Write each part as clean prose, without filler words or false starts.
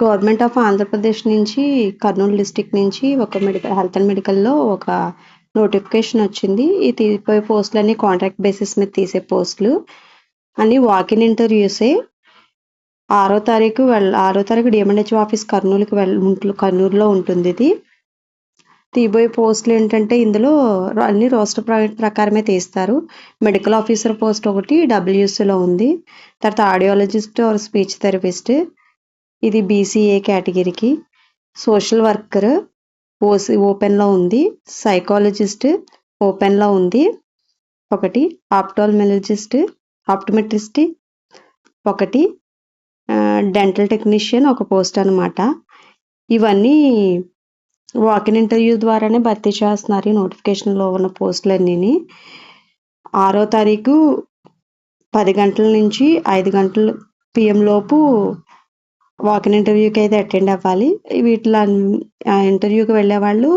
Government of Andhra Pradesh నుంచి Kurnool district నుంచి ఒక హెల్త్ అండ్ మెడికల్లో ఒక నోటిఫికేషన్ వచ్చింది. ఈ తీసిపోయే పోస్టులన్నీ కాంట్రాక్ట్ బేసిస్ మీద తీసే పోస్టులు అన్నీ వాకిన్ ఇంటర్వ్యూసే. 6వ తారీఖు డిఎంఎన్హెచ్ఓ ఆఫీస్ కర్నూలులో ఉంటుంది. ఇది తీయబోయే పోస్టులు ఏంటంటే ఇందులో అన్ని రోస్టర్ ప్రకారమే తీస్తారు. మెడికల్ ఆఫీసర్ పోస్ట్ ఒకటి డబ్ల్యూసీలో ఉంది. తర్వాత ఆడియాలజిస్ట్ ఆర్ స్పీచ్ థెరపిస్ట్, ఇది బీసీఏ కేటగిరీకి. సోషల్ వర్కర్ ఓపెన్లో ఉంది. సైకాలజిస్ట్ ఓపెన్లో ఉంది ఒకటి. ఆప్టోమెట్రిస్ట్ ఒకటి. డెంటల్ టెక్నీషియన్ ఒక పోస్ట్ అనమాట. ఇవన్నీ వాకిన్ ఇంటర్వ్యూ ద్వారానే భర్తీ చేస్తున్నారు ఈ నోటిఫికేషన్లో ఉన్న పోస్టులన్నీ. 6వ తారీఖు 10 గంటల నుంచి 5 గంటల PM లోపు వాకిన్ ఇంటర్వ్యూకి అయితే అటెండ్ అవ్వాలి. వీటిలో ఇంటర్వ్యూకి వెళ్ళే వాళ్ళు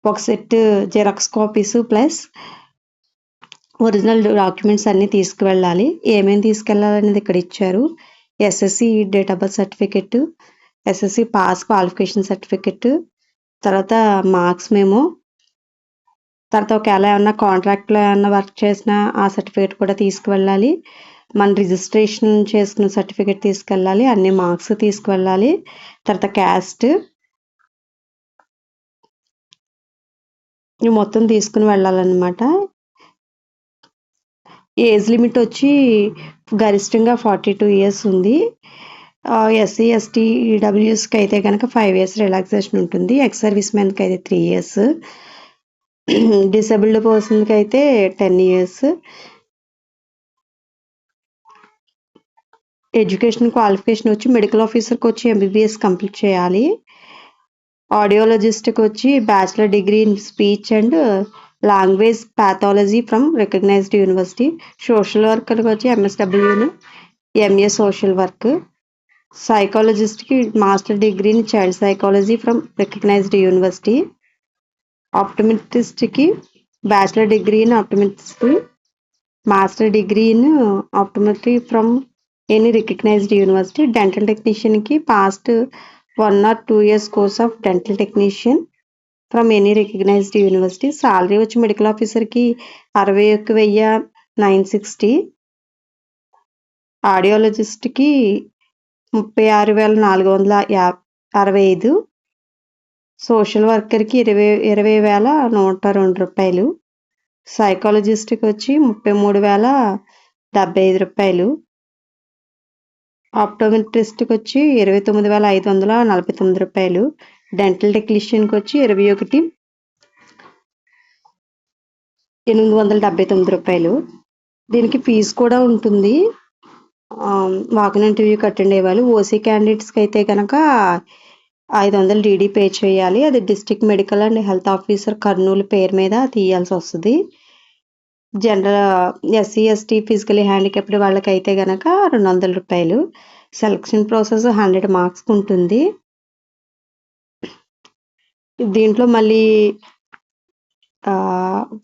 ఒక set xerox copies plus original documents అన్నీ తీసుకువెళ్ళాలి. ఏమేమి తీసుకెళ్ళాలనేది ఇక్కడ ఇచ్చారు. SSC date of birth certificate, SSC pass qualification certificate, తర్వాత మార్క్స్ మెమో, తర్వాత ఒకవేళ ఏమన్నా కాంట్రాక్ట్లో ఏమన్నా వర్క్ చేసినా ఆ సర్టిఫికేట్ కూడా తీసుకువెళ్ళాలి. మన రిజిస్ట్రేషన్ చేసుకున్న సర్టిఫికేట్ తీసుకెళ్ళాలి. అన్ని మార్క్స్ తీసుకువెళ్ళాలి. తర్వాత క్యాస్ట్ ఇవి మొత్తం తీసుకుని వెళ్ళాలన్నమాట. ఏజ్ లిమిట్ వచ్చి గరిష్టంగా 42 ఇయర్స్ ఉంది. SC ST EWSకి అయితే కనుక 5 ఇయర్స్ రిలాక్సేషన్ ఉంటుంది. ఎక్స్ సర్వీస్ మెన్కి అయితే 3 ఇయర్స్, డిసేబుల్డ్ పర్సన్కి అయితే 10 ఇయర్స్. ఎడ్యుకేషన్ క్వాలిఫికేషన్ వచ్చి మెడికల్ ఆఫీసర్కి వచ్చి MBBS కంప్లీట్ చేయాలి. ఆడియాలజిస్ట్కి వచ్చి bachelor degree in speech and language pathology from recognised university. Social వర్కర్కి వచ్చి MSW MA సోషల్ వర్క్. సైకాలజిస్ట్కి master degree in child psychology from recognised university. ఆప్టోమెట్రిస్ట్కి bachelor degree in optometry, master degree in optometry from any recognised university. Dental టెక్నీషియన్కి past 1 or 2 years course of dental technician from any recognised university. Salary వచ్చి medical ఆఫీసర్కి 61,960, ఆడియాలజిస్ట్కి 36,465, social వర్కర్కి 20,102 రూపాయలు, సైకాలజిస్ట్కి వచ్చి 33,075 రూపాయలు, ఆప్టోమెట్రిస్ట్కి వచ్చి 29,549 రూపాయలు, dental టెక్నీషియన్కి వచ్చి 21,879 రూపాయలు. దీనికి ఫీజు కూడా ఉంటుంది. వాకిన్ ఇంటర్వ్యూకి అటెండ్ అయ్యేవాళ్ళు. ఓసీ క్యాండిడేట్స్కి అయితే కనుక 500 DD పే చేయాలి. అది district medical and health officer Kurnool పేరు మీద తీయాల్సి వస్తుంది. General SC ST physically handicapped వాళ్ళకైతే కనుక 200 రూపాయలు. సెలక్షన్ ప్రాసెస్ 100 మార్క్స్ ఉంటుంది. దీంట్లో మళ్ళీ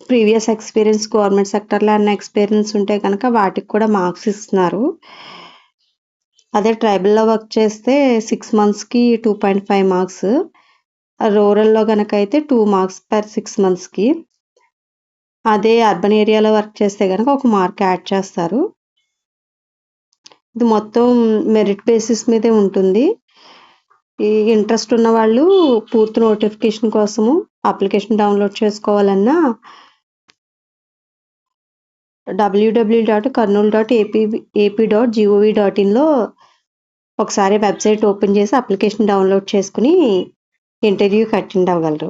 ప్రీవియస్ ఎక్స్పీరియన్స్ గవర్నమెంట్ సెక్టర్లో అన్న ఎక్స్పీరియన్స్ ఉంటే కనుక వాటికి కూడా మార్క్స్ ఇస్తున్నారు. అదే ట్రైబల్లో వర్క్ చేస్తే 6 monthsకి 2.5 మార్క్స్, రూరల్లో కనుక అయితే 2 మార్క్స్ పర్ 6 monthsకి. అదే అర్బన్ ఏరియాలో వర్క్ చేస్తే కనుక 1 మార్క్ యాడ్ చేస్తారు. ఇది మొత్తం మెరిట్ బేసిస్ మీదే ఉంటుంది. ఈ ఇంట్రెస్ట్ ఉన్న వాళ్ళు పూర్తి నోటిఫికేషన్ కోసము అప్లికేషన్ డౌన్లోడ్ చేసుకోవాలన్నా www.karnool.ap.gov.in ఒకసారి వెబ్సైట్ ఓపెన్ చేసి అప్లికేషన్ డౌన్లోడ్ చేసుకుని ఇంటర్వ్యూకి అటెండ్ అవ్వగలరు.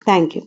Thank you.